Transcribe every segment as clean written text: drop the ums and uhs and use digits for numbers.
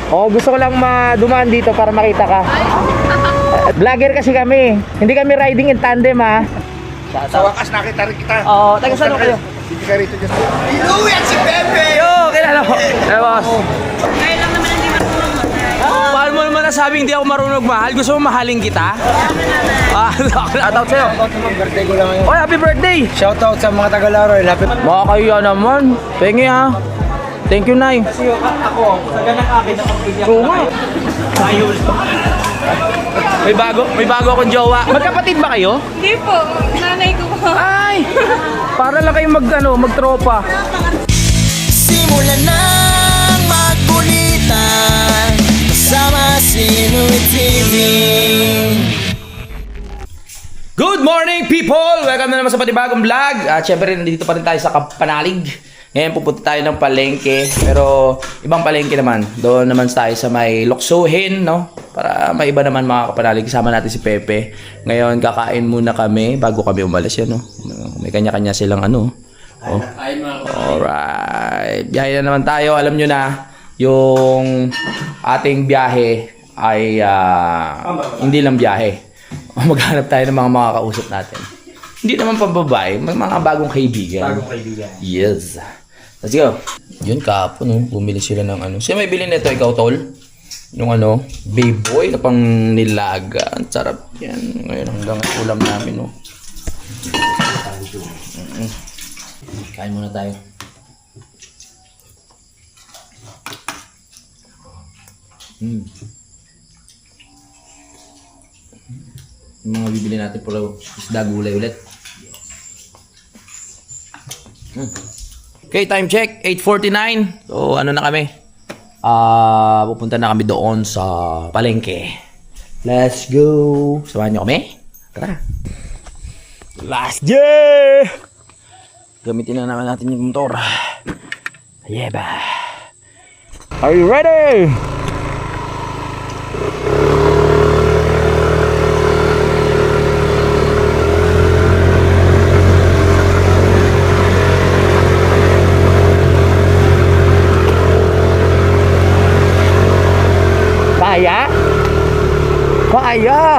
Oh, gusto ko lang dumaan dito para makita ka. Vlogger kasi kami. Hindi kami riding in tandem ha. Sa wakas nakita rin kita. Oo, taga saan kayo? Hindi ka rito dyan. Inuwi si Pepe! Yo, kilala ko. Eh, boss. Kaya lang naman hindi marunong mag-drive. Paano mo naman nasabing hindi ako marunong mahal? Gusto mo mahalin kita? Shoutout sa'yo. Birthday ko lang ngayon. Oh, happy birthday! Shoutout sa mga taga-Laroy. Makakaya naman. Pengi ha. Thank you, Nay. Kasi ako, sa ganang akin na pagbigyan Oo nga. May bago akong jowa. Magkapatid ba kayo? Hindi po, nanay ko po. Ay! Para lang kayong magtropa. Simulan ng magkulitan kasama si Louie TV. Good morning, people! Welcome na naman sa panibagong vlog. At syempre, nandito pa rin tayo sa Panalig. Ngayon pupunta tayo ng palengke. Pero ibang palengke naman. Doon naman tayo sa may Luksuhin, no? Para may iba naman mga kapanalig. Kasama natin si Pepe. Ngayon, kakain muna kami bago kami umalis yan, no? May kanya-kanya silang ano. Oh. Alright. Biyahe na naman tayo. Alam nyo na, yung ating biyahe ay hindi lang biyahe. Maghanap tayo ng mga makakausap natin. Hindi naman pambabae, may mga bagong kaibigan. Bagong kaibigan. Yes. Let's go. Yun kapon, no? Bumili sila ng ano. Siya may bilhin nito, ikaw tol. Yung ano, Bayboy na pang nilaga. Ang sarap yan. Ngayon hanggang ulam namin, no. Kain muna tayo. Yung mga bibili natin puro isda gulay ulit. Okay, time check, 8:49. So, ano na kami? Pupunta na kami doon sa palengke. Let's go. Samahan niyo kami? Tara. Last day! Gamitin na naman natin yung motor. Yeah ba? Are you ready? Kaya? Kaya!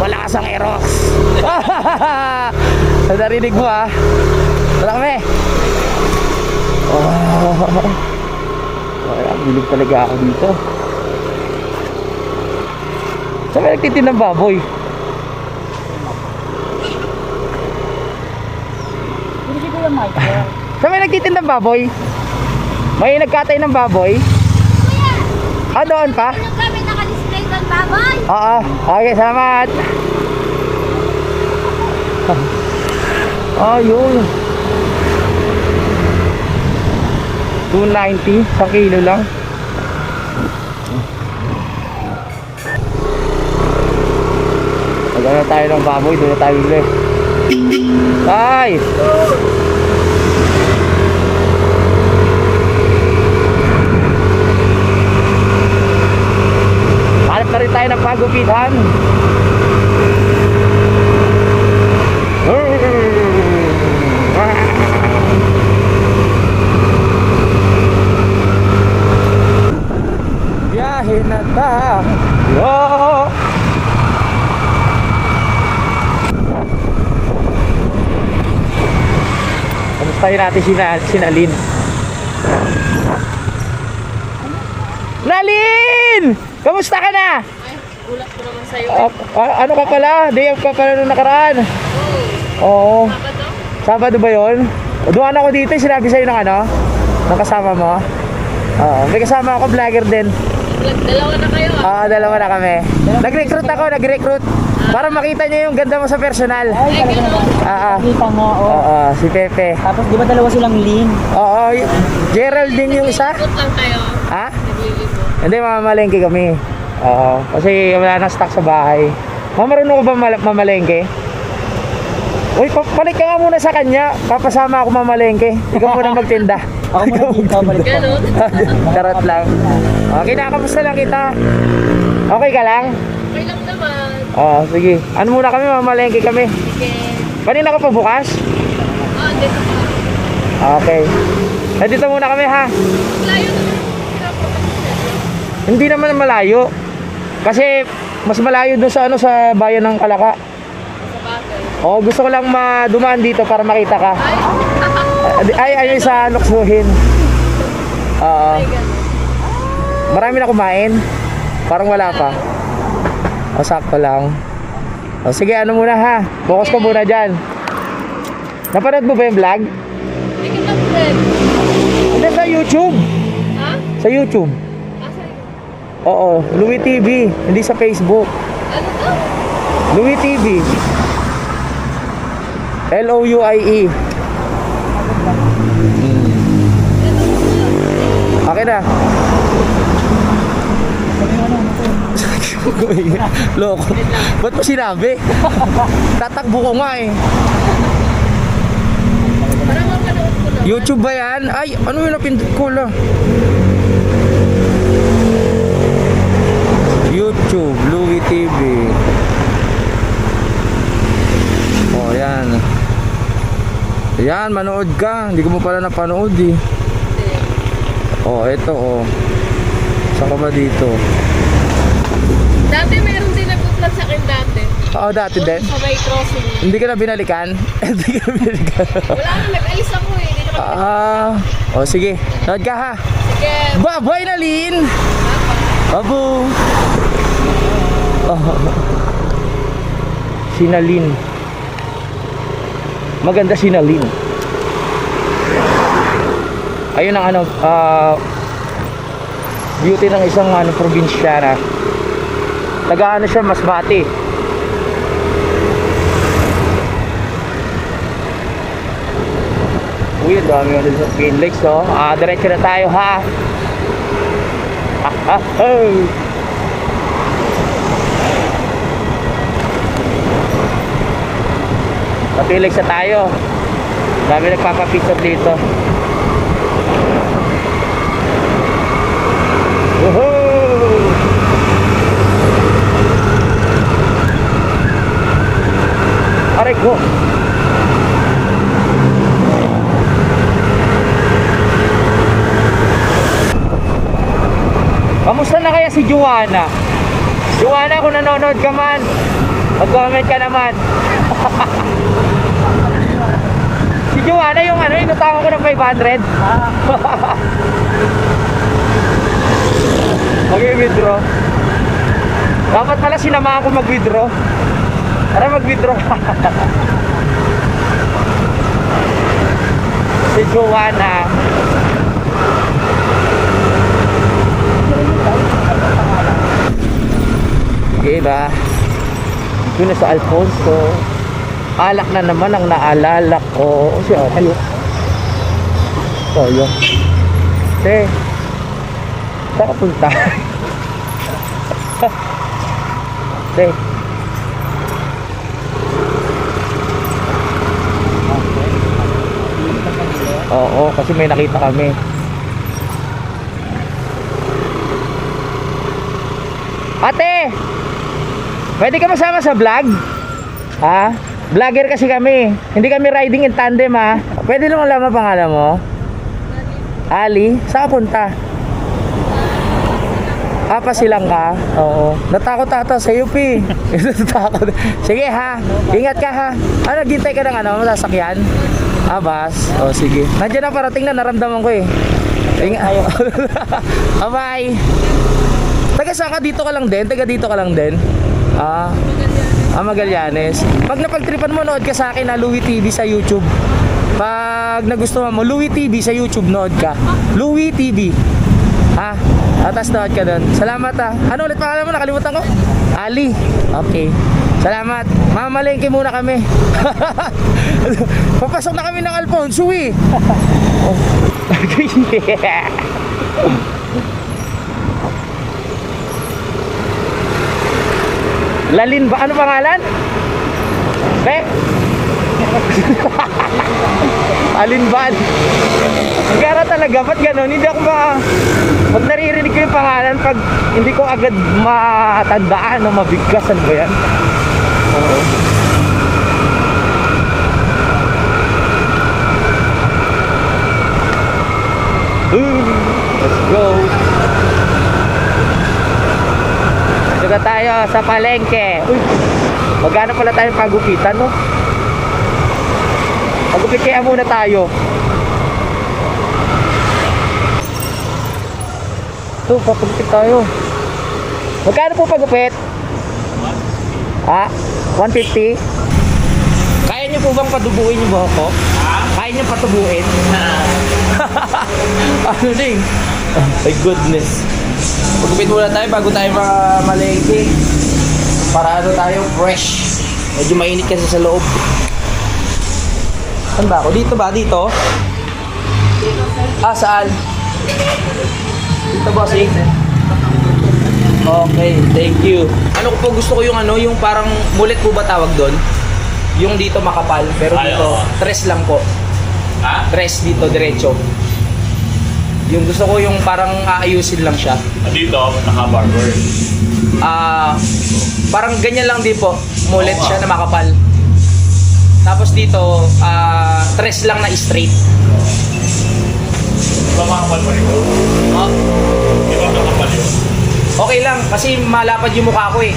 Malakas ang eros! Narinig mo ha? Wala kami! Wala, bilib talaga ako dito. Saan ka nagtitin ng baboy? Saan may nagtitinda ng baboy? May nagkatay ng baboy? Doon pa? Ano kami naka-display doon, baboy? Oo. Okay, salamat. Yun. 290 sa kilo lang. Magana tayo ng baboy, doon na tayo bili. Ay! Hanap na rin tayo ng pagupitan. Biyahe na tayo. Kamustahin natin si Nalin. Nalin! Kamusta ka na? Ulat ko naman sa'yo. Ano ka pala? Day off ka pala nung nakaraan. Oo. Sabado ba yun? Dumaan ako dito, sinabi sa'yo ng ano? Ng kasama mo? Oo. May kasama ako, vlogger din. Dalawa na kayo. Dalawa na kami. Nag-recruit. Para makita niyo yung ganda mo sa personal. Ay, gano'n. Kita nga, Oo, si Pepe. Tapos di ba dalawa silang lean? Oo, Geraldine yung isa. Ikot lang kayo. Ha? Nagliligo. Hindi, mamamalengke kami. Oo, kasi wala nang stock sa bahay. Marunong ko ba mamalengke? Uy, palit ka nga muna sa kanya. Papasama ako mamalengke. Ikaw muna magtinda. Ako muna dito, balik ka. Gano'n. Charot lang. Okay na, kamusta lang kita? Okay ka lang? Okay lang naman. Oo, sige. Ano muna kami, mamalengke kami. Sige. Kanina ka pa bukas? Hindi. Okay. Dito muna kami ha. Layo naman. Hindi naman malayo. Kasi mas malayo doon sa sa bayan ng Kalaka. Sa bagay. Oh, gusto ko lang dumaan dito para makita ka. Ay, sa Luksuhin. Oo. Ay, ganun. Marami na kumain. Parang wala pa. O, sakto lang. O, sige, ano muna ha. Focus ko muna dyan. Napanood mo ba yung vlog? Hindi kita friend. Hindi, sa YouTube. Ha? Sa YouTube. Asa yun? Oo, Louie TV. Hindi sa Facebook. Ano to? Louie TV. Louie. Okay na. Loko. Ba't mo sinabi? Tatakbo ko nga eh. Parang mapanood ko lang. YouTube ba yan? Ay, ano yung napindot ko la? YouTube, Louie TV. Oh, yan. Yan, manood ka. Hindi ko mo pala napanood eh. Oh, eto oh. Saan ka ba dito? Dati meron din nag-vlog sa akin dati. Oo, dati din. Sa may crossing. Hindi ka na binalikan? Hindi ka na binalikan. Wala na, nag-alis ako eh. Hindi naman. Oh, sige. Nod ka ha. Sige. Baboy na, Lin! Abo! Oh. Sinalin. Maganda sinalin. Ayun ang beauty ng isang probinsyana. Taga siya, Masbate. Uy, ang dami yung sa Green Lakes, oh. Diretso na tayo, ha? Green Lakes na tayo. Dami nagpapapicture dito. Woohoo! Aray ko. Kamusta na kaya si Joanna? Joanna, kung nanonood ka man, mag-comment ka naman. Si Joanna yung inutangan ko ng 500. Mag-withdraw. Dapat pala sinamahan ko mag-withdraw. Tara, mag-withdraw. Si Joanna. Okay ba? Ito na sa Alfonso. Alak na naman ang naalala ko. O siya, kayo. Toyo. Te. Saan ka punta? Te. Oo, kasi may nakita kami. Ate! Pwede ka masama sa vlog? Ha? Vlogger kasi kami. Hindi kami riding in tandem, ha? Pwede lang alam ang pangalan mo? Ali? Saan ka punta? Pasilang ka? Oo. Natakot ata sa UP. Natakot. Sige ha. Ingat ka ha. Naghintay ka ng masasakyan? Bas. O sige. Nandiyan na, parating na, naramdaman ko eh. Ingat. Bye. Taga saan ka? Dito ka lang din? Taga dito ka lang din? Magallanes. Pag napagtripan mo, nood ka sa akin na Louie TV sa YouTube. Pag nagustuhan mo, Louie TV sa YouTube, nood ka. Louie TV. Atas nood ka doon. Salamat ha. Ano ulit pangalan mo? Nakalimutan ko. Ali. Okay. Salamat. Mamalengke muna kami. Papasok na kami ng Alfonso eh. Lalin ba? Ano pangalan? Be? Alinban. Gara talaga, ba't ganon? Hindi ako pag naririnig ko yung pangalan, pag hindi ko agad matandaan o mabigkasan ba yan? Oo. Let's go. Dito na tayo sa palengke. Uy, magkano pala tayong pagupitan, no? Pagupit kaya muna tayo. Ito, papagupit tayo. Magkano po pagupit? Ha? 150? Kaya niyo po bang patubuin yung buhok ko? Kaya niyo patubuin? Ano ding? Oh my goodness. Pagupit muna tayo bago tayo malengke. Para ano tayo, fresh. Medyo mainit kasi sa loob. Saan ba ako? Dito ba? Dito? Ah, saan? Dito ba, bossing? Okay, thank you. Ano ko po gusto ko yung ano, yung parang mulet po ba tawag doon? Yung dito makapal, pero dito, tres lang po. Tres dito, diretso. Yung gusto ko yung parang aayusin lang siya. Dito, naka-barber. Parang ganyan lang din po. Mulet siya na makapal. Tapos dito, tres lang na straight. Di ba makapal pa rin? Di ba makapal yun? Okay lang, kasi malapad yung mukha ko eh.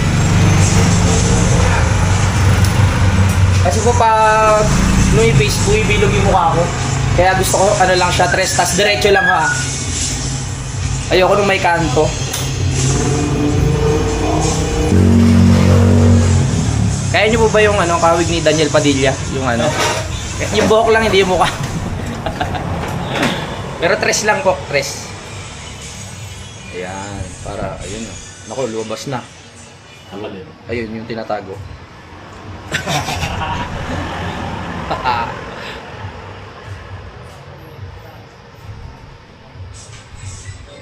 Kasi po pag face, bumibilog yung mukha ko. Kaya gusto ko ano lang siya, tres, tas diretso lang ha. Ayoko nung may kanto. Kaya nyo po ba yung ano, kawig ni Daniel Padilla? Yung ano? Yung buhok lang, hindi yung mukha. Pero tres lang po, tres. Ayan, para, ayun na. Naku, lumabas na. Ayun, yung tinatago.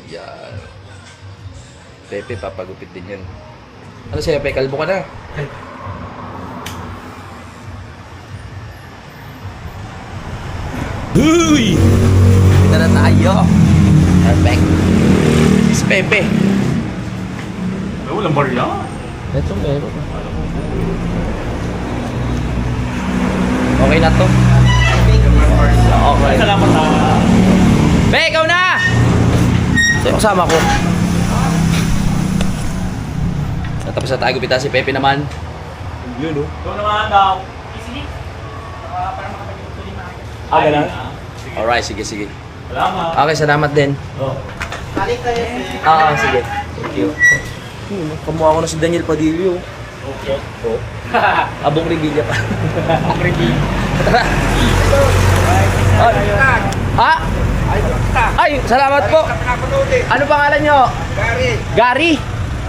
Ayan. Pepe, papagupit din yun. Ano sa'yo, Pepe? Kalbo ka na. Huy! Kita na tayo. Perfect. Si Pepe. Ay, walang barya. Ito meron. Okay na to. Okay. Salamat na. Be, ikaw na! Ito yung kasama ko. Tapos na tayo gupitan si Pepe naman. Yun, oh. Ikaw naman daw. Ganun? Alright, sige, sige. Salamat. Okay, salamat din. Oh. Sige. Thank you. Kamuha ko na si Daniel Padilla. Okay. Oh. Abong Revilla pa. Abong Revilla. Tara. Ha? Ay, salamat po. Ano pangalan nyo? Gary. Gary?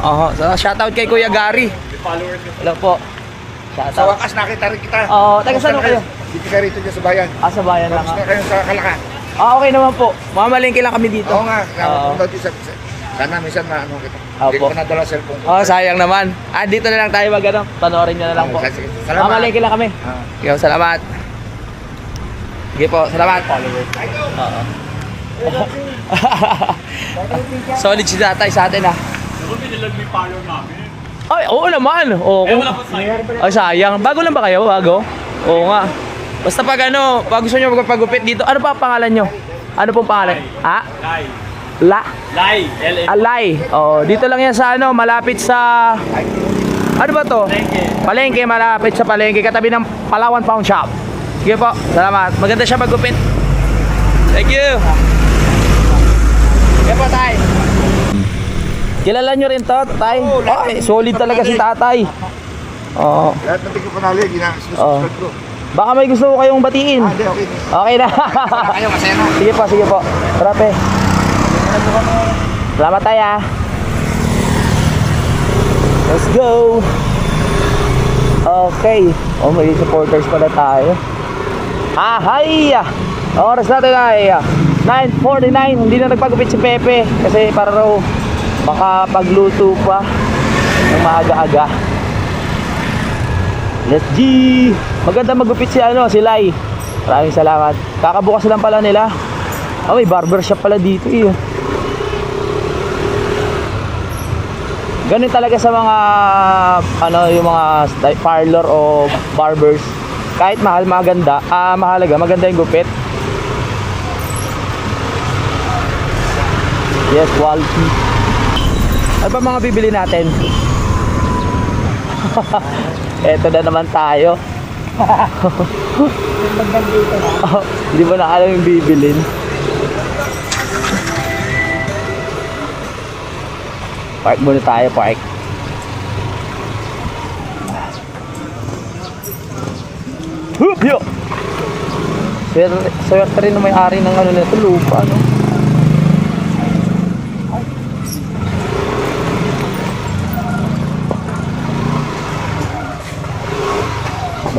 Oo, shoutout kay Kuya Gary. Followers ko. Hello po. Sa Shoutout. wakas nakita rin kita. Oo, taga saan kayo? Dito ka rito dyan sa bayan. Sa bayan lang. Tapos na kayo sa Kalaka. Okay naman po. Mamalengke lang kami dito. Oo nga. Oo. Napunta dito sana minsan na ano kita. Opo. Hindi ko nadala cellphone ko. Oh, sayang naman. Dito na lang tayo mag-ano. Panoorin nyo na lang po. Sige, salamat. Mamalengke lang kami. Ah. Yo, salamat. Sige po, salamat. Oo. Solid si tatay sa atin Ako binilag mo yung follower namin. Ay, oo naman. Oo. Wala pa sa'yo. Ay, sayang. Bago lang ba kayo? Bago? Oo nga. Basta pag ano, pag gusto nyo magpagupit dito, ano pa ang pangalan nyo? Ano pong pangalan? Lai. La? Lai. L-M. Alay. Oo, dito lang yan sa ano, malapit sa... Ano ba to? Palengke. Palengke, malapit sa palengke, katabi ng Palawan Pawn Shop. Sige po, salamat. Maganda siya magupit. Thank you. Sige po, tay. Kilala nyo rin to, tay? Ay, solid talaga si tatay. Oo. Lahat ng tingko panali, ginasusunod ko. Baka may gusto ko kayong batiin. Hindi, okay. Okay na. Kayo, masaya na. Sige po, sige po. Rape. Salamat tayo. Let's go. Okay. Oh, may supporters pala tayo. Hi! Oras natin ay 9:49. Hindi na nagpagupit si Pepe kasi para raw makapagluto pa ng maaga-aga. Let's G! Maganda magupit si si Lai. Maraming salamat. Kakabukas lang pala nila. Oh, may barbershop pala dito eh. Ganun talaga sa mga yung mga parlor o barbers. Kahit mahal, maganda, mahalaga, maganda yung gupit. Yes, quality. Ano ba mga bibili natin? Eto na naman tayo. Oh, hindi mo na alam yung bibilin. Park muna tayo, park. Hup, yo! Swerte rin na may-ari ng ano nito, lupa, no?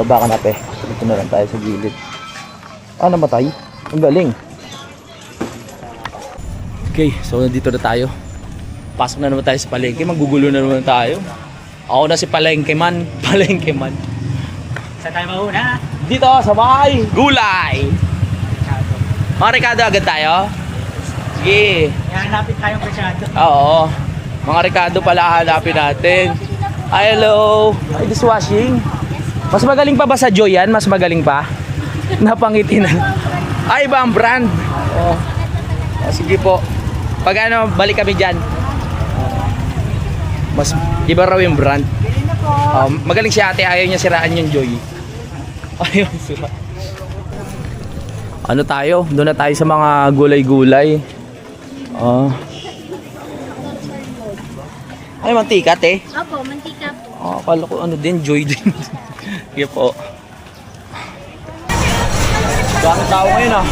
Baba ka na, pe. Dito na lang tayo sa gilid. Ah, namatay? Ang galing. Okay, so nandito na tayo. Pasok na naman tayo sa palengke. Magugulo na naman tayo. Ako na si Palengke Man. Palengke Man. Saan tayo mauna? Dito sa may gulay. Mga Ricardo agad tayo? Sige. Hanapin tayong presyado. Oo. Mga Ricardo pala hanapin natin. Ay, hello. Ay, dishwashing. Mas magaling pa ba sa Joy yan? Mas magaling pa? Napangiti na. Ay, iba ang brand. Oh. Oh, sige po. Pag ano, balik kami dyan. Mas iba raw yung brand. Magaling si ate, ayaw niya siraan yung Joy. Ayaw sira. Ano tayo? Doon na tayo sa mga gulay-gulay. Ay, mantika, te. Opo, mantika po. Akala ko ano din, Joy din. Sige po. Bakit tao ngayon ah?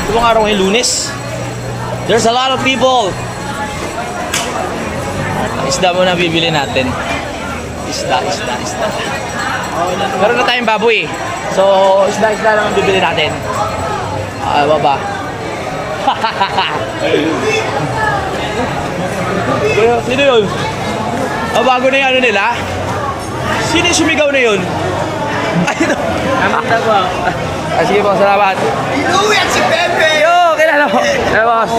Ito bang araw ngayon, Lunes? There's a lot of people. Isda muna bibili natin. Isda. Meron na tayong baboy. So, isda lang ang bibili natin. Baba. Sino yun? Bago na yung ano nila? Sino yung sumigaw na yun? Ay, ito. Amanda po. Sige po, salamat. Inuwi at si Pepe! Yo, kilala mo. Hey, boss.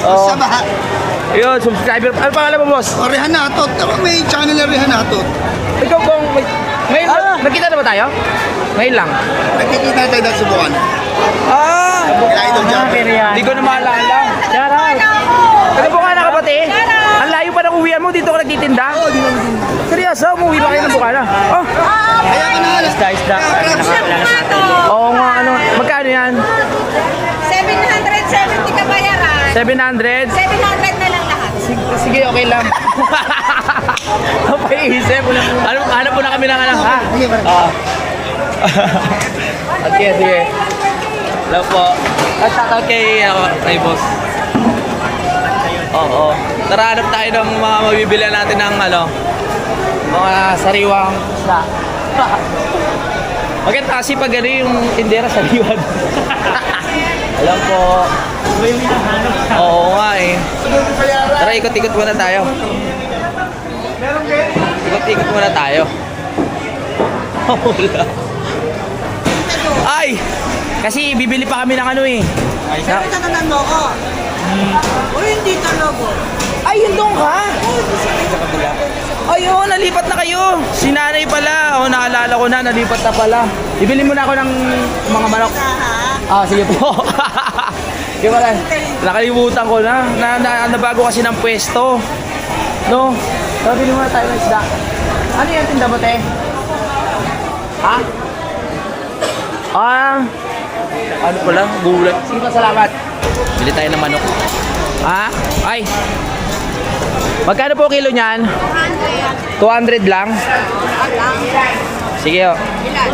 Oh. Yun, subscriber. Ano pangalan mo, boss? O, Rehanatot. May channel na Rehanatot. Ikaw kung ngayon, nakita na ba tayo? Ngayon lang. Nagkikita tayo dahil subukan. Idol dyan. Hindi ko na maalala. Shout out! Ano po ka na kapatid? Ang layo pa ng uwian mo, dito ka nagtitinda? Oo, dito nagtitinda. Seryoso, umuwi ba kayo ng Bukana? Oh. Kaya ka na alas. Isda. Nakakalalas natin. Oo nga, ano, magkano yan? 770 ka bayaran. 700? 700 na lang lahat. Sige, okay lang. Napaisip. Hanap po na kami ng anak, ha? Oo. Sige. Hello po. Shoutout kay boss. Oo. Tara, hanap tayo ng mga mabibilihan natin ng mga sariwang isda. Maganda kasi pag ano yung tindera sariwan. Alam po. Oo nga eh. Tara, ikot-ikot muna tayo. Ikot-ikot muna tayo. Wala. Ay! Kasi bibili pa kami ng ano eh. Sabi ka naman mo ko. O hindi talaga. Ay, yun doon ka? Ayun, nalipat na kayo. Si nanay pala. O, naalala ko na, nalipat na pala. Bibili mo na ako ng mga manok. Sige po. Di ba lang? Nakalimutan ko na. Nabago kasi ng pwesto. No? So, bili muna tayo ng isda. Ano yung tinda mo, te? Ha? Ano pala? Gulay. Sige pa, salamat. Bili tayo ng manok. Ay. Magkano po kilo niyan? 200 lang. Sige, oh. Ilan?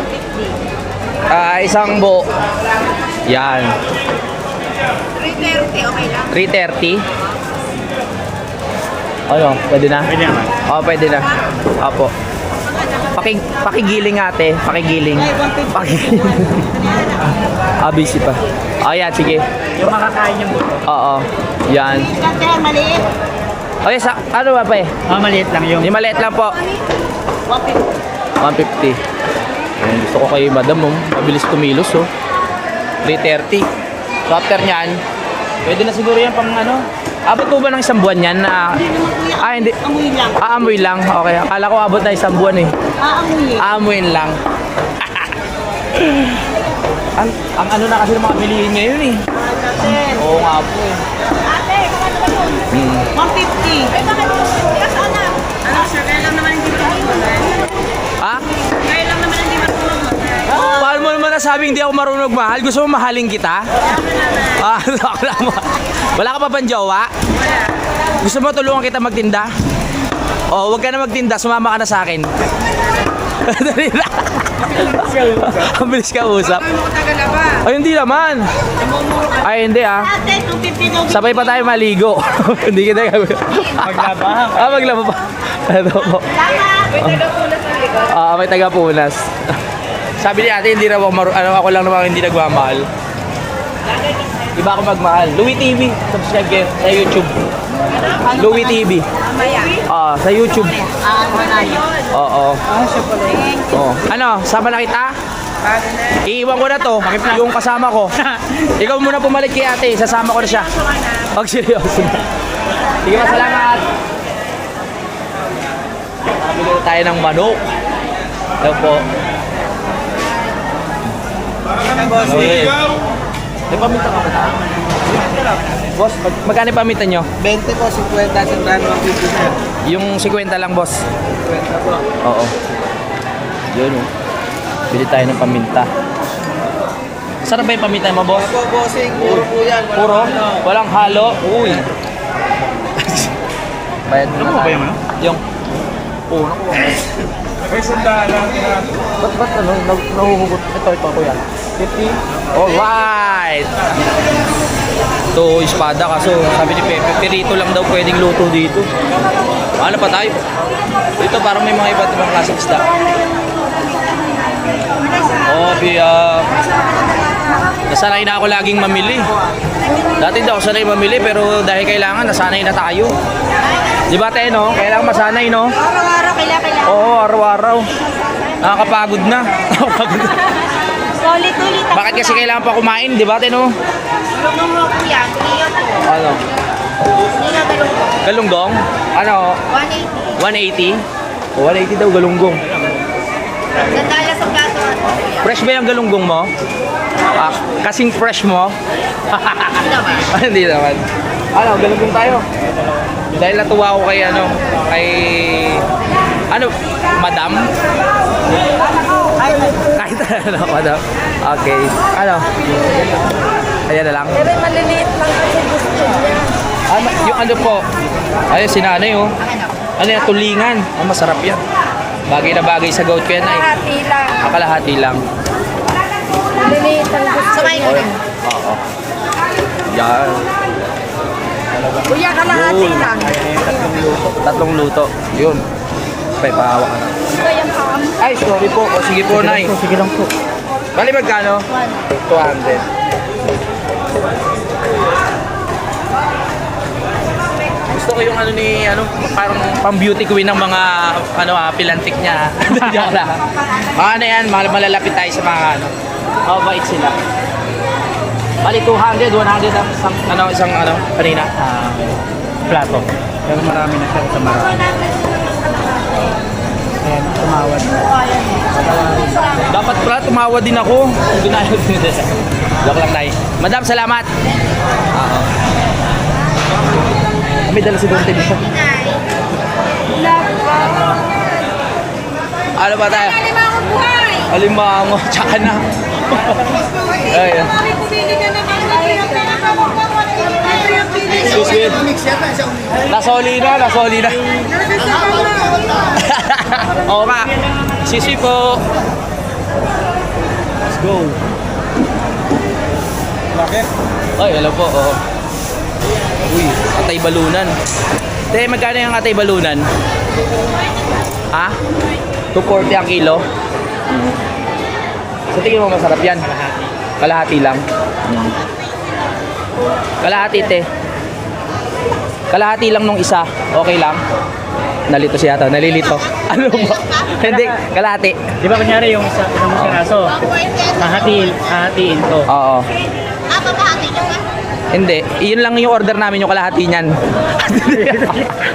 50. Isang buo. Yan. 330, okay lang. 330. Ano? Pwede na? Pwede naman. Oo, pwede na. Opo. Pakigiling ate. Pakigiling. Busy pa. Yan. Sige. Yung makakain yung buto. Oo. Yan. Kasi maliit. Okay, ano ba pa eh? Maliit lang yung. Yung maliit lang po. 150. Ayan, gusto ko kay madam, mabilis kumilos, 330. So after nyan, pwede na siguro yan pang abot po ba ng isang buwan yan na... Hindi. Amoy lang. Amoy lang. Okay, akala ko abot na isang buwan eh. Aamoy. Amoyin lang. ang ano na kasi ng mga bilihin ngayon eh. Oo nga po eh. Ate, 150. Ay, bakit? Saan na? Ano, sir? Kaya lang naman hindi marunong. Ha? Kaya lang naman hindi marunong. Paano mo naman nasabing hindi ako marunong mahal? Gusto mo mahalin kita? Ah, wala ka pa bang jowa? Gusto mo tulungan kita magtinda? Oh, wag ka na magtinda, sumama ka na sa akin. Dali na. Ang bilis ka usap. Ano ko tagal na ba? Ay, hindi naman. Ay, hindi ah. Ate, 250 daw. Sabay pa tayo maligo. Hindi kita gagawin. Maglaba. Ah, maglaba pa. Ano po? May taga-punas ang likod. Ah, may taga-punas. Sabi ni ate, hindi raw ako ako lang naman hindi nagmamahal. Iba ako magmahal. Louie TV. Subscribe kayo sa YouTube. Louie TV. Ah, sa YouTube. Oo. Oo. Ano, sama na kita? Iiwan ko na to, yung kasama ko. Ikaw muna pumalit kay ate, sasama ko na siya. Pag seryoso na. Sige pa, salamat. Nakabili na tayo ng manok. Hello po. Okay. May paminta ka ba ta? Boss, magkano yung paminta nyo? 20 po, 50, 150 sir. Yung 50 lang, boss. 50 po. Oo. Yun, oh. Bili tayo ng paminta. Sarap ba yung paminta mo, boss? Po, bossing, puro po yan. Puro? Walang halo? Uy. Bayad mo na tayo. Yung... Oo, naku. Ba't ano? Nahuhugot? Ito, kuya. 50? Alright! Ito, espada kaso sabi ni Pepe, pirito lang daw pwedeng luto dito. Ano pa tayo? Dito parang may mga iba't ibang klaseng isda. Oh, nasanay na ako laging mamili. Dati hindi ako sanay mamili pero dahil kailangan, nasanay na tayo. Di ba tayo, no? Kailangan masanay, no? Araw-araw, kailangan. Oo, araw-araw. Nakakapagod na. Ulit-ulit. Bakit kasi kailangan pa kumain, di ba tayo, no? Lumumok yan. Iyon po. Ano? Hindi na galong po. Galunggong? Ano? 180. 180? O, 180 daw galunggong. Sandala sa plato. Fresh ba yung galunggong mo? Ah, kasing fresh mo? Hindi naman. Hindi naman. Ano, galunggong tayo. Dahil natuwa ako kay ano, kay... Ano, madam? Kahit ano, madam. Okay. Ano? Ayan na lang. Pero maliliit lang kasi gusto niya. Ano, yung ano po? Ayun, sinanay oh. Ano yan, tulingan. Ah, masarap yan. Bagay na bagay sa goat ko yan ay. Hati lang. Kalahati lang. Maliliit lang gusto niya. Oo. Yan. Kuya, kalahati Yun. lang. Tatlong luto. Yun. May pahawa ka na. Ito yung ham. Ay, sorry po. O, sige po, Nay. Sige lang po. Bali magkano? 200. Gusto ko yung ano ni, ano, parang pang beauty queen ng mga, ano pilantik niya. Joke lang. Mga ano yan, malalapit tayo sa mga, ano, mabait sila. Bali 200, 100 ang isang, ano, kanina. Plato. Pero marami na siya sa marami. Ayan, tumawad. Dapat pala tumawad din ako. Ginayad din nila. Joke lang, Nay. Madam, salamat. Oo. Kami dala si Don Television. Ano ba tayo? Alimango buhay! Alimango, tsaka na. Ayun. Susit. Mix yata, isang Nasoli na. Oo nga. Sisi po. Let's go. Bakit? Ay, hello po. Oh. Uy, atay balunan. Te, magkano yung atay balunan? Ha? 240 ang kilo? Sa tingin mo masarap yan? Kalahati lang. Kalahati, te. Kalahati lang nung isa. Okay lang. Nalito siya ata. Nalilito. Ano ba? Hindi, kalahati. Di ba kunyari yung isang piraso, hahatiin ko. Oo. Papahati nyo ba? Hindi. Iyon lang yung order namin, yung kalahati niyan.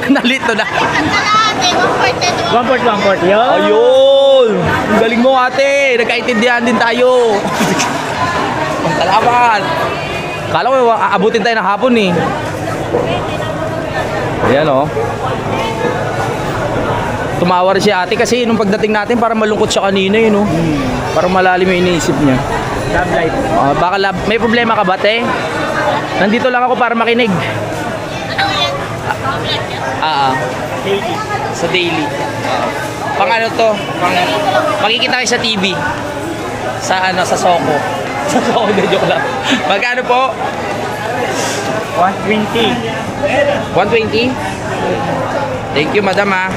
Nalito na. Kalahati, 140. 1/4, 1/4. Yun. Ayun! Ang galing mo, ate! Nagkaintindihan din tayo. Salamat! Kala ko, aabutin tayo ng hapon eh. Ayan oh. Tumawa rin si ate kasi nung pagdating natin parang malungkot siya kanina yun oh. Parang malalim yung iniisip niya. Love life. Baka may problema ka ba, te? Nandito lang ako para makinig. Ano yan? Daily. Sa daily. Pang ano to? Makikita kayo sa TV. Sa Soko. Sa Soko, hindi, joke lang. Magkano po? 120. 120? Thank you, madam ah.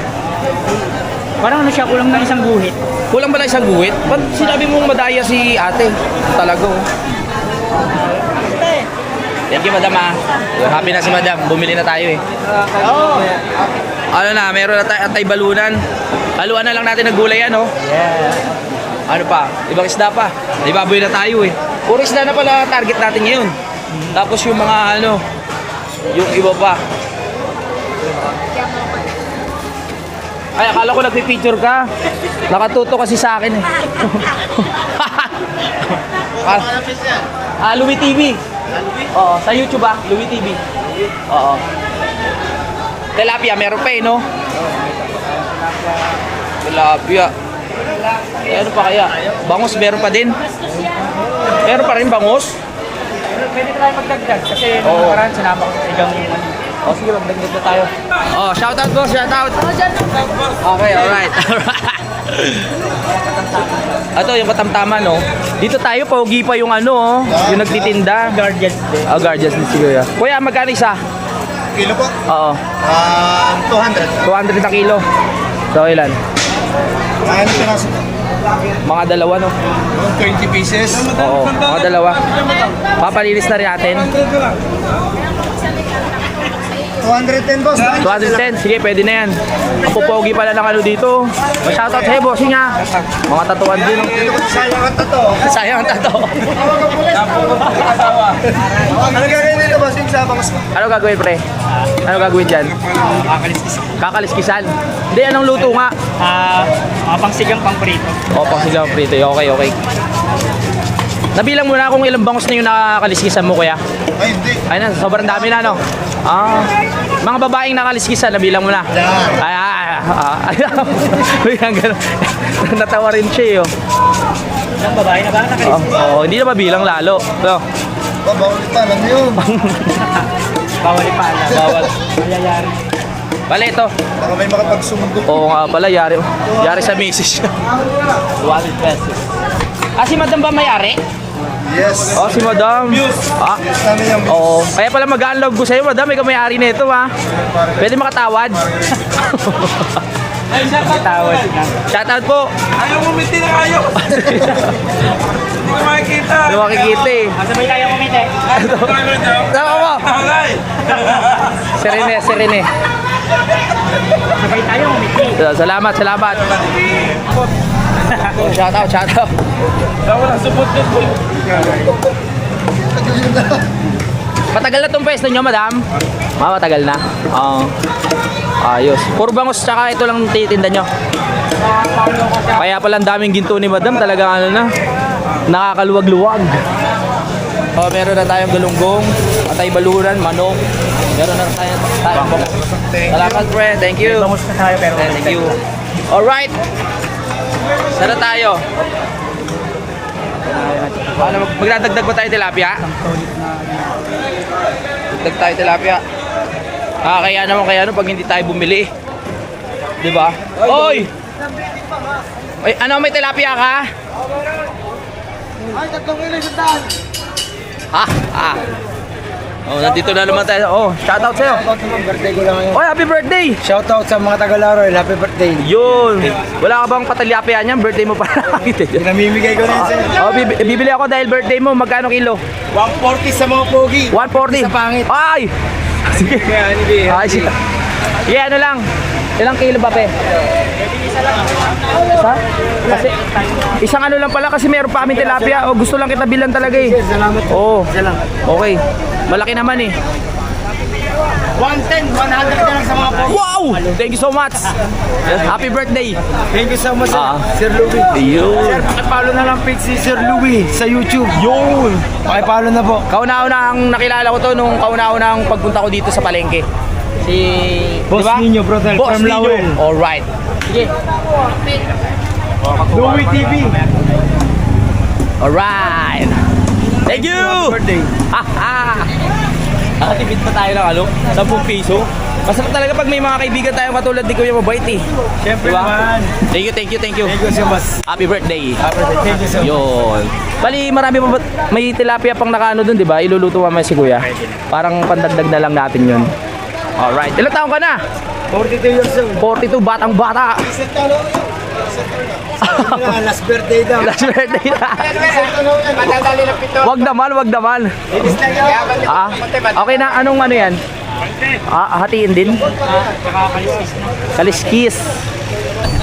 Parang ano siya, kulang ng isang guhit. Kulang ba na isang guhit? Ba't sinabi mong madaya si ate? Talaga oh. Thank you, madam ah. Happy na si madam. Bumili na tayo eh. Ano na, meron na tayo atay balunan. Haluan na lang natin ng gulay ano. Yeah. Ano pa? Ibang isda pa. May baboy na tayo eh. Puro isda na pala target natin ngayon. Tapos yung mga ano, yung iba pa. Ay, akala ko nagpipicture ka. Nakatuto kasi sa akin eh. Louie TV. Oo, sa YouTube ah, Louie TV. Oo. Tilapia, meron pa eh, no? Tilapia. Eh, ano pa kaya? Bangus, meron pa din? Meron pa rin bangus? Pwede tayo magdagdag kasi Oo. nung nakaraan sinama ko sa igang yung ano. O, sige, magdagdag na tayo. Oh, shoutout boss, shoutout. Okay, alright. Ito, yung katamtaman, no? Dito tayo, pogi pa yung ano, oh. Yung nagtitinda. Guardians din. Guardians ni Kuya. Kuya, magkano isa? Kilo po? Oo. 200. 200 na kilo. So, ilan? Kaya na pinaso. Mga dalawa, no? 20 pieces. Oo, mga dalawa. Papalinis na rin natin. 210 boss. 210, sige, pwede na yan. Ang pupogi pala ng ano dito. Shoutout sa'yo, bossing ha. Mga tatuan din. Sayang ang tato. Sayang ang tato. Ano gagawin dito boss yung sa bangus? Ano gagawin, pre? Ano gagawin dyan? Kakaliskisan. Hindi, anong luto nga? Mga pangsigang pang prito. O, pang sigaw prito. Okay, okay. Nabilang mo na kung ilang bangus na yung nakakaliskisan mo, kuya. Ay, hindi. Ay na, sobrang dami na, no? Mga babaeng nakaliskisan, nabilang mo na. Biglang gano'n. Natawa rin siya, oh. Isang babae na ba? Oo, hindi na mabilang lalo. So, Bawal pa lang yun. Bawal ipala. bawal. Mayayari. Bale, ito. Baka may makapagsumunod. Oo nga pala, yari sa misis. 200 pesos. Si madam ba may-ari? Yes. Si madam. Kami yung Oo. Kaya pala mag-unlove ko sa'yo, madam. Ikaw may-ari na ito, ha? Pwede makatawad. Tawad na. Shoutout po. Ayaw mo miti na kayo. Hindi ko makikita. Hindi makikita eh. Sabay tayo kumite. Sama mo. Serene, serene. Sabay tayo kumite. Salamat, salamat. Shoutout, shoutout. Matagal na tong pwesto nyo, madam? Matagal na? Oo. Ayos. Puro bangus tsaka ito lang titinda nyo. Kaya pala ang daming ginto ni madam. Talagang ano na. Nakakaluwag-luwag. Meron na tayong galunggong, atay baluran, manok. Meron na tayong bangus. Salamat, pre. Thank you. Bangus na tayo pero Thank you. Alright. Sana tayo. Magdadagdag pa tayo tilapia? Dagdag tayo tilapia. Kaya naman pag hindi tayo bumili. 'Di ba? Oy! Oy, ano may tilapia ka? Ay, 3 kilo sa daan. Nandito na naman tayo. Shoutout sa'yo. Birthday ko lang ngayon. Oy, happy birthday! Shoutout sa mga taga-Laroy. Happy birthday. Yun! Wala ka bang patilapia niyan? Birthday mo pa. Pinamimigay ko na yun sir. Bibili ako dahil birthday mo. Magkano kilo? 140 sa mga pogi. 140. Sa pangit. Ay! Sige. Kaya hindi. Ay, sige. Sige, ano lang. Ilang kilo ba, pe? Isa? Kasi, isang ano lang pala kasi meron pa kami tilapia. Gusto lang kita bilan talaga eh. Salamat po. Oo. Isa lang. Okay. Malaki naman eh. 110, 100 na lang sa mga pogi. Wow! Thank you so much. Happy birthday. Thank you so much Sir Louie. Yun. Sir, pakipalo na lang page si Sir Louie sa YouTube. Yun! Pakipalo na po. Kauna-una ang nakilala ko to nung kauna-una ang pagpunta ko dito sa palengke. Si... Boss diba? Nino, brother, Boss from Nino. Lawel. Alright. Sige. Louie TV. Alright. Thank you! Birthday. Nakatipid pa tayo ng ano? 10 piso. Masarap talaga pag may mga kaibigan tayong katulad ni Kuya Mabait eh. Siyempre Diba? naman. Thank you, thank you, thank you. Thank you so much. Happy birthday. Thank you so much. Yun. Bali, marami pa ba? May tilapia pang nakaano dun, di ba? Iluluto mamaya si Kuya. Parang pandagdag na lang natin yun. Alright. Ilang taon ka na? 42 years old. 42, batang bata. Last birthday daw. Last birthday na. Wag naman, wag naman. Okay na, anong ano yan? Hatiin din? Kaliskis.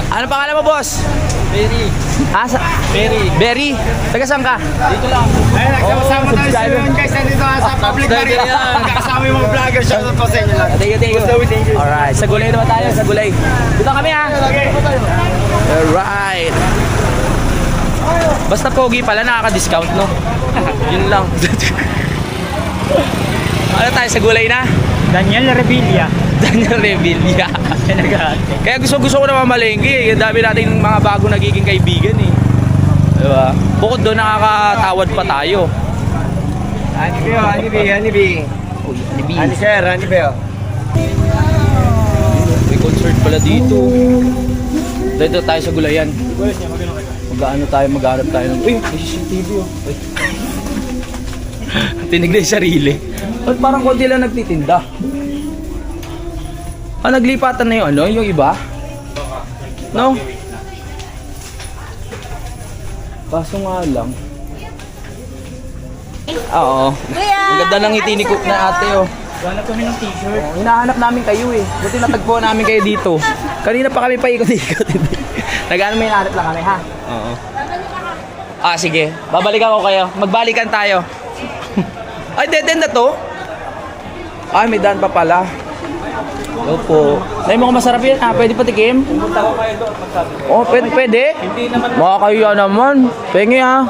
Ano pangalan mo, boss? Berry. Berry. Taga saan ka? Dito lang. Ayun, nagsama tayo sa yun guys. Nandito sa public market. Kasama yung mga vlogger. Shout out po sa inyo lang. Thank you. Alright, sa gulay naman tayo, sa gulay. Dito kami ha. Alright. Basta pogi pala, nakaka-discount, no? Yun lang. Ano tayo, sa gulay na? Daniel Revilla. Daniel Revilla. Kaya gusto ko na mamalengke eh. Dami nating mga bago nagiging kaibigan eh. Diba? Bukod doon nakakatawad pa tayo. Honeybee. Honey sir, Honeybee. May concert pala dito. Dito tayo sa gulayan. Maghanap tayo ng... Uy, may CCTV oh. Uy. Tinig na yung sarili. Ba't parang konti lang nagtitinda? Naglipatan na yung ano, yung iba? No? Kaso nga lang. Oo. Ang ganda ng ngiti ni Cook na ate oh. Wala kami ng t-shirt. Hinahanap namin kayo eh. Buti natagpuan namin kayo dito. Kanina pa kami paikot-ikot. Nag-ano may hinahanap lang kami ha? Oo. Sige. Babalikan ko kayo. Magbalikan tayo. Ay, dead end na to? Ay, may daan pa pala. Opo. Nay, mukhang masarap yan ha. Pwede patikim? Oh, pwede? Hindi naman. Makakaya naman. Pengi ha.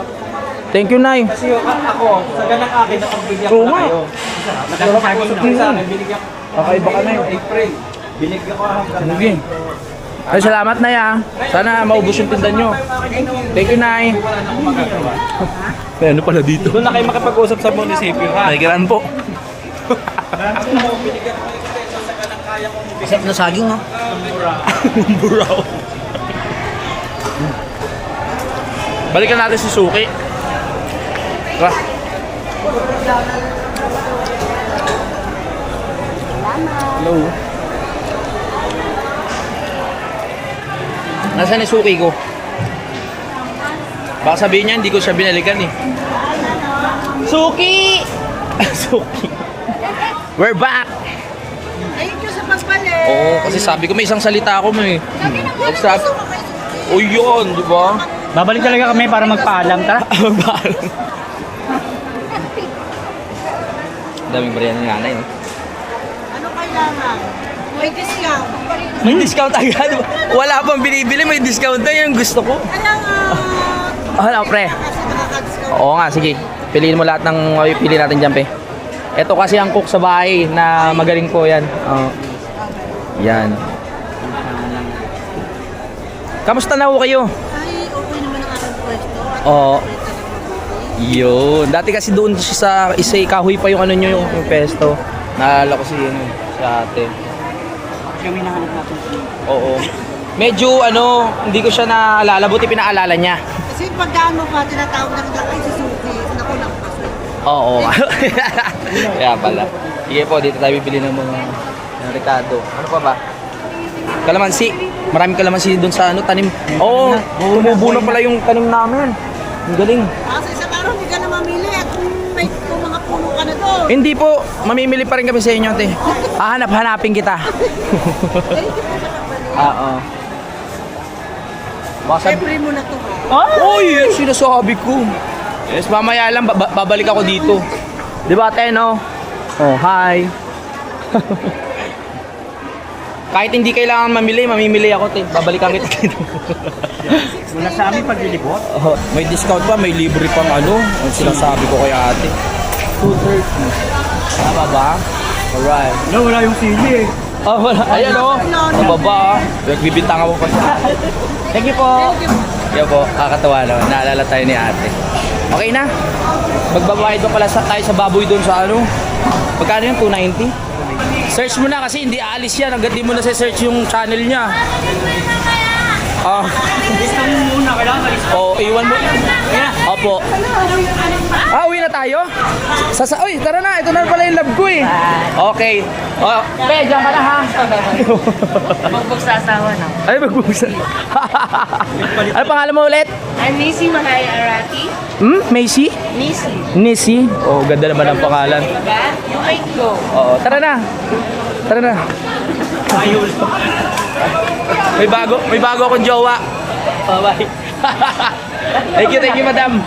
Thank you, Nay. Kasi ako, sa ganang akin, nakagbigyan Oo ko na nga. kayo. Nakasaging na sa akin, binigyan ko. Kakaiba ka na yun. April. Binigyan ko hanggang Sige. Ay, salamat, Nay ha. Sana maubos yung tindan nyo. Thank you, Nay. May ano pala dito? Doon na kayo makapag-usap sa munisipyo ha. Nagiran po. Masarap na saging ha. Buraw. Balikan natin si Suki. Tara. Hello. Nasaan yung Suki ko? Baka sabihin niya, hindi ko siya binalikan eh. Suki! Suki. We're back! Thank you sa pagpalit. Oo, kasi sabi ko may isang salita ako mo eh. Sabi, o yun, di ba? Babalik talaga kami para magpaalam, tara. Magpaalam. Daming bariyan ng nanay, no? Ano kailangan? May discount. May discount agad. Wala pang binibili, may discount na yung gusto ko. Ano, pre? Kasi nakaka-discount. Oo nga, sige. Piliin mo lahat ng pili natin dyan, pe. Ito kasi ang cook sa bahay na magaling po yan. Yan. Kamusta na ho kayo? Ay, okay naman ang aking pwesto. Oo. Yun. Dati kasi doon sa Isay Kahoy pa yung ano nyo, yung pesto. Naalala ko si ate. Yung hinahanap natin. Oo. Medyo hindi ko siya naalala, buti pinaalala niya. Kasi pagdaan mo pa, tinatawag na kita kay Suzuki. Naku lang kasi. Oo. Kaya pala. Sige po, dito tayo bibili ng mga Ricardo. Ano pa ba? Kalamansi. Maraming kalamansi doon sa tanim. Oo, tumubo na pala yung tanim namin. Ang galing. Kasi sa araw, hindi ka na mamili. At kung mga puno ka na doon. Hindi po, mamimili pa rin kami sa inyo, te. Hanapin kita. Thank you po sa pagpalit. Oo. Baka sabi- February mo na to. ha? Uy, yun sinasabi ko. Yes, mamaya lang, babalik ako dito. Di ba, te, no? Oh, hi. Kahit hindi kailangan mamimili ako, te. Babalikan kita dito. Muna sa amin paglilibot. Oh, may discount pa, may libre pang ang sinasabi ko kay ate. 230. Tama ba? Alright. Wala yung sili eh. Oh, wala. Ayan o. Ang baba. Nagbibintang ako pa siya. Thank you po. Thank you po. Kakatawa naman. Naalala tayo ni ate. Okay na. Magbabayad doon pala tayo sa baboy doon sa ano. Magkano yun? 290? Search mo na kasi hindi aalis yan. Agad di mo na search yung channel niya. Ah. Lista mo muna, kailangan malis. Oh, iwan mo. Opo. Uwi na tayo? Uy, tara na. Ito na pala yung love ko eh. Okay. Oh, pe, dyan ka na ha. Magbog sa asawa na. Ay, magbuksa. Ano pangalan mo ulit? I'm Missy Mahay Arati. Macy? Missy. Nisi? Oh, ganda naman ang pangalan. You might go. Oo, tara na. Tara na. Ayun. May bago akong jowa. Bye-bye. Thank you, madam.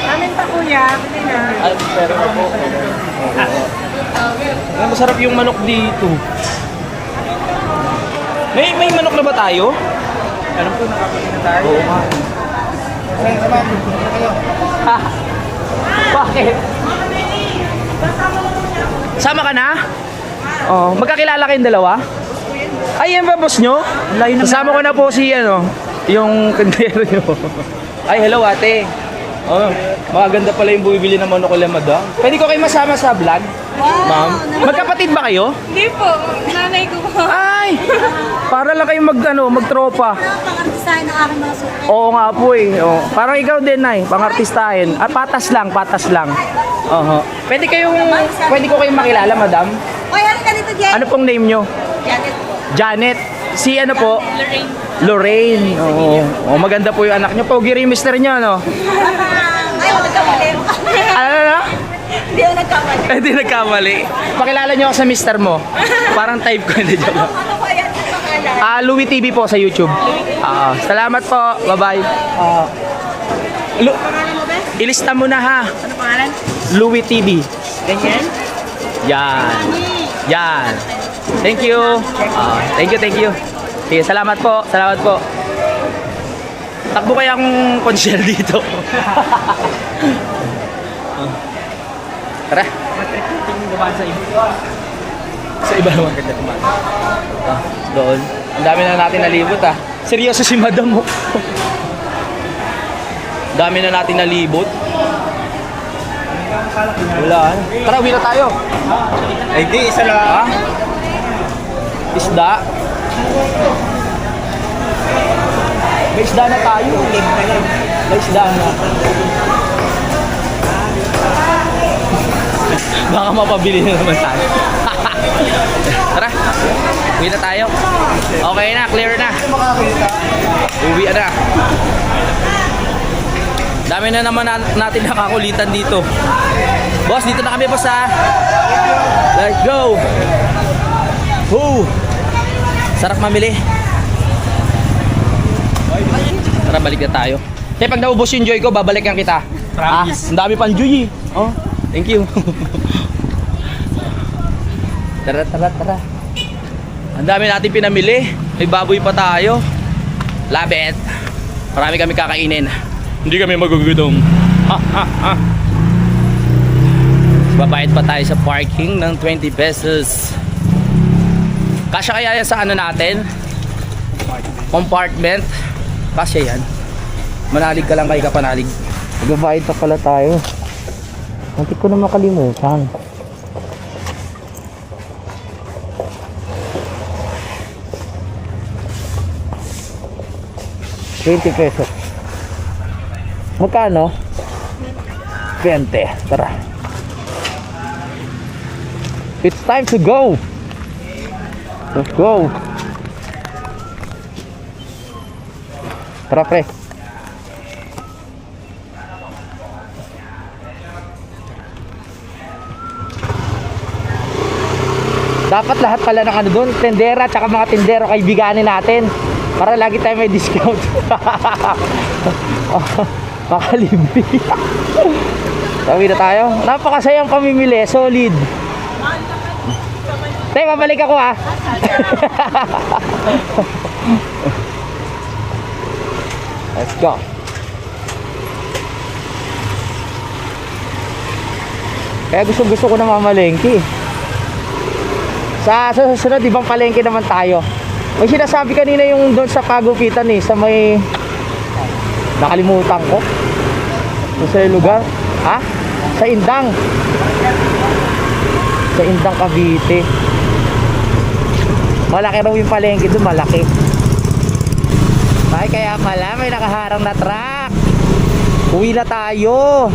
Amin pa kuya. Hindi na. Ay, pero po. Masarap yung manok dito. May manok na ba tayo? Alam ko, nakakain na tayo. Oo nga. Ha? Bakit? Sama ka na? Oh, magkakilala kayong dalawa? Ay, yan ba boss nyo? Kasama ko na po si yung kandero nyo. Ay, hello ate. Oh, maganda pala yung bumibili ng manok ulit, madam. Pwede ko kayo masama sa vlog? Ma'am? Magkapatid ba kayo? Hindi po. Nanay ko po. Ay! Para lang kayong magtropa. Pangartisahin ng aking mga suko. Oo nga po eh. Oh. Parang ikaw din ay, pangartistahin. Patas lang. Pwede ko kayong makilala, madam? Oy, ano ka dito, Jen? Ano pong name nyo? Janet po. Janet. Si ano po? Lorraine. Lorraine. Oo. Oh, maganda po yung anak nyo. Pogi rin yung mister nyo, ano? Ay, ako nagkamali. Ano? Hindi ako nagkamali. Hindi nagkamali. Pakilala nyo ako sa mister mo. Parang type ko. Hindi joke. Ano ba yan? Ang pangalan? Louie TV po sa YouTube. Salamat po. Bye-bye. Pangalan mo ba? Ilista mo na ha. Ano pangalan? Louie TV. Ganyan? Yan. Thank you. Thank you. Sige, salamat po. Takbo kaya akong konsyel dito. Tara. Sa iba. Sa iba naman ganda kumain. Doon. Ang dami na natin nalibot ah. Seryoso si madam mo. Dami na natin nalibot. Wala. Tara, uwi na tayo. Ay, di, isa lang. Ha? Isda? May isda na tayo. May isda na. Baka mapabili na naman tayo. Tara, uwi na tayo. Okay na, clear na. Uwi na. Dami na naman natin nakakulitan dito. Boss, dito na kami, boss ha. Let's go. Woo! Sarap mamili. Tara, balik na tayo. Kaya pag naubos yung joy ko, babalikan kita. Ang dami pang joy eh. Oh, thank you. Tara. Ang dami natin pinamili. May baboy pa tayo. Love it. Marami kami kakainin. Hindi kami magugutom. Babayad pa tayo sa parking ng 20 pesos. Kasya kaya yan sa ano natin? Compartment. Kasya yan. Manalig ka lang kay kapanalig. Magbabayad pa pala tayo. Hindi ko na makalimutan. ₱20. Magkano? 20. Tara. It's time to go. Let's go. Tara, pre. Dapat lahat pala ng ano doon, tendera at mga tendero kaibiganin natin para lagi tayo may discount. Makalibre. Sabi na tayo. Napakasayang pamimili, solid. Tay, babalik ako ah. Let's go. Kaya gusto ko na mamalengke. Sa susunod, ibang palengke naman tayo. May sinasabi kanina yung doon sa pagupitan eh, sa may... Nakalimutan ko. Sa lugar. Ha? Sa Indang. Sa Indang, Cavite. Malaki raw yung palengke doon, malaki. Ay, kaya pala may nakaharang na truck. Uwi na tayo.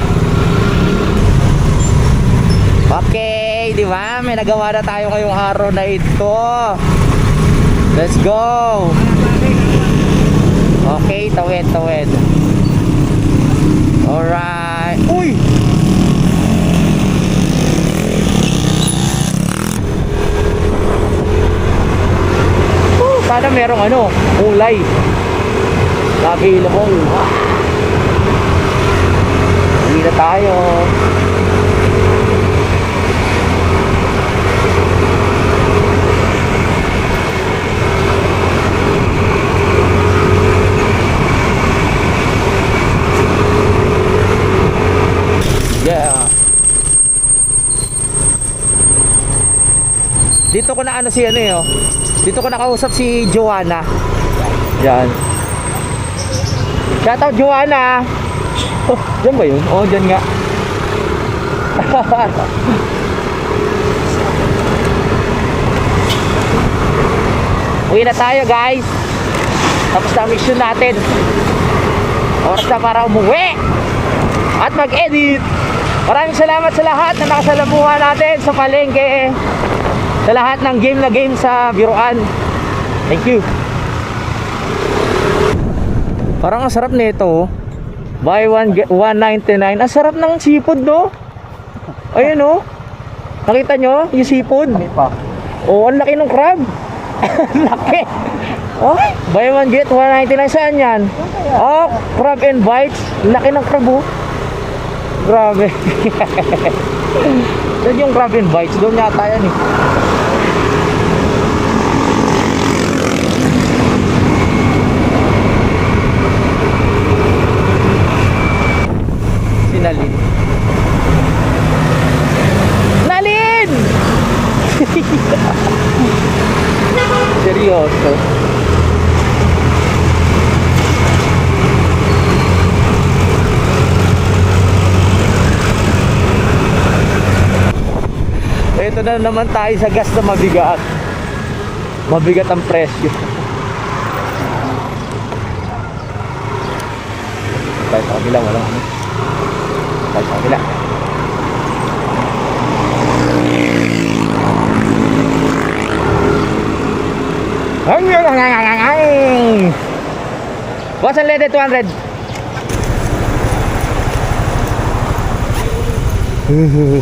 Okay, di ba? May nagawa na tayo ngayong araw na ito. Let's go. Okay, tawid. Alright. Uy! Sana merong kulay available. Uwi na tayo. Yeah. Dito ko na dito ko nakausap si Joanna. Yan. Shout out Joanna. Oh, dyan ba yun? Oh, dyan nga. Uwi na tayo guys. Tapos na mission natin. Oras na para umuwi at mag-edit. Maraming salamat sa lahat na nakasalamuhan natin sa palengke. Sa lahat ng game sa biruan. Thank you. Parang ang sarap nito. Buy one get 199. Ang sarap ng seafood, no? Ayun, no? Nakita nyo yung seafood? Oh, ang laki ng crab. Ang laki. Oh, buy one get 199. Saan yan? Oh, crab and bites. Laki ng crab, oh. Grabe. Saan yung crab and bites? Doon yata yan, eh. Nalin. Seryoso. Ito na naman tayo sa gas na mabigat. Mabigat ang presyo. Tayo sa kabila, wala. Tayo sa kabila. What's unleaded 200?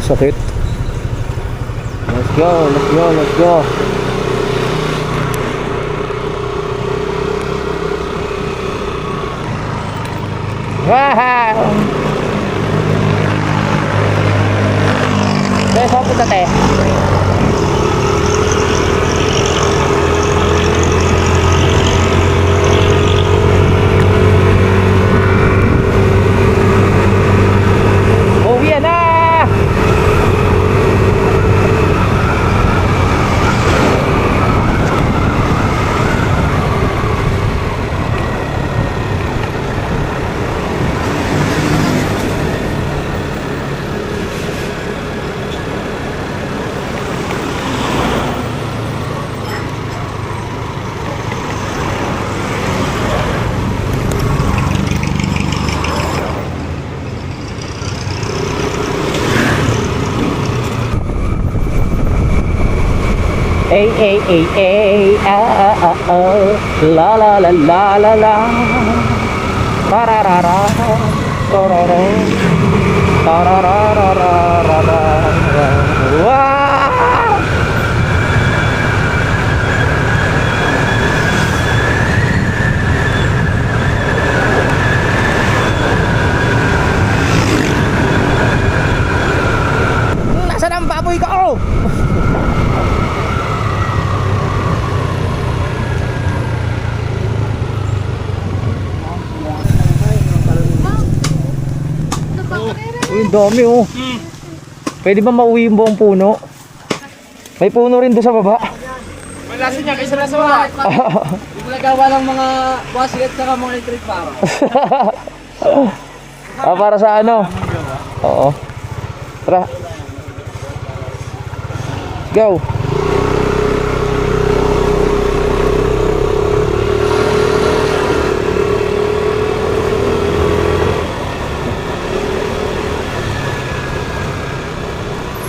Sakit. Let's go. Wow! Dahil saan punta tayo? Uwi na! La la la la la la tararara tororo tararara wow. Nasaan ang baboy ko? Uy, ang dami oh. Pwede ba mauwi yung buong puno? May puno rin doon sa baba. Wala sa niya, kaysa nasa wala. Nagawa ng mga wasilet sa mga electric para. Para sa ano? Oo. Tara. Go.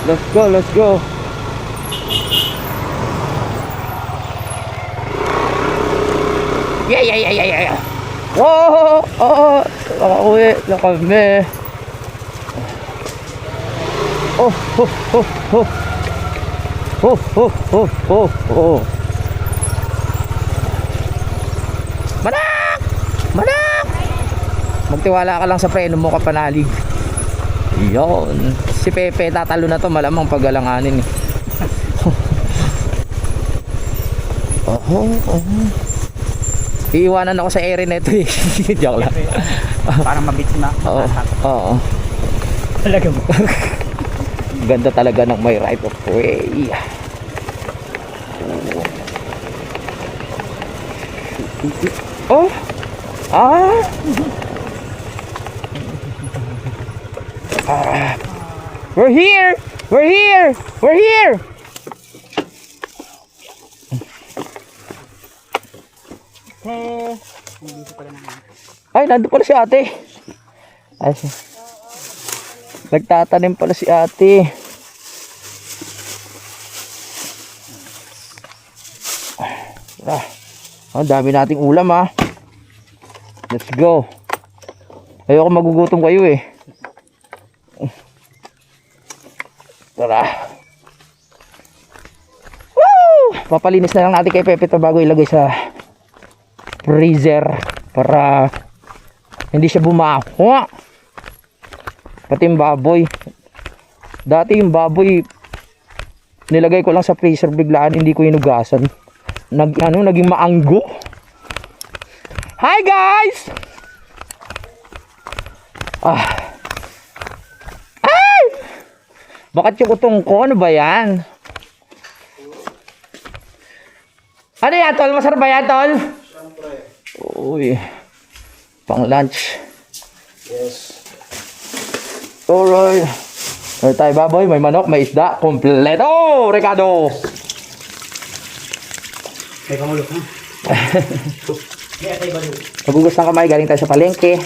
Let's go, let's go. Yeah. Whoa! Oh, nakauwi na kami. Oh. Manak! Magtiwala ka lang sa preno mo, kapanalig. Yon. Si Pepe tatalo na to, malamang pagalanganin eh. Iiwanan ako sa area nito eh. Joke lang. Parang mabit na. Oo. Talaga mo. Ganda talaga ng may right of way. Oh. We're here. Ay, nandun pala si ate. Ay, nagtatanim pala si ate. Ang dami nating ulam ah. Let's go. Ayoko magugutom kayo eh. Tara. Woo! Papalinis na lang natin kay Pepe ito bago ilagay sa freezer para hindi siya bumaho. Pati yung baboy. Dati yung baboy nilagay ko lang sa freezer, biglaan hindi ko hinugasan. Naging maanggo. Hi guys! Ay! Bakit yung utong ko? Ano ba yan? Ano yan, tol? Masarap ba yan, tol? Siyempre. Uy. Pang lunch. Yes. Alright. Ano tayo, baboy? May manok, may isda. Kompleto, Ricardo! May pamulok ha? Magugas ng kamay, galing tayo sa palengke.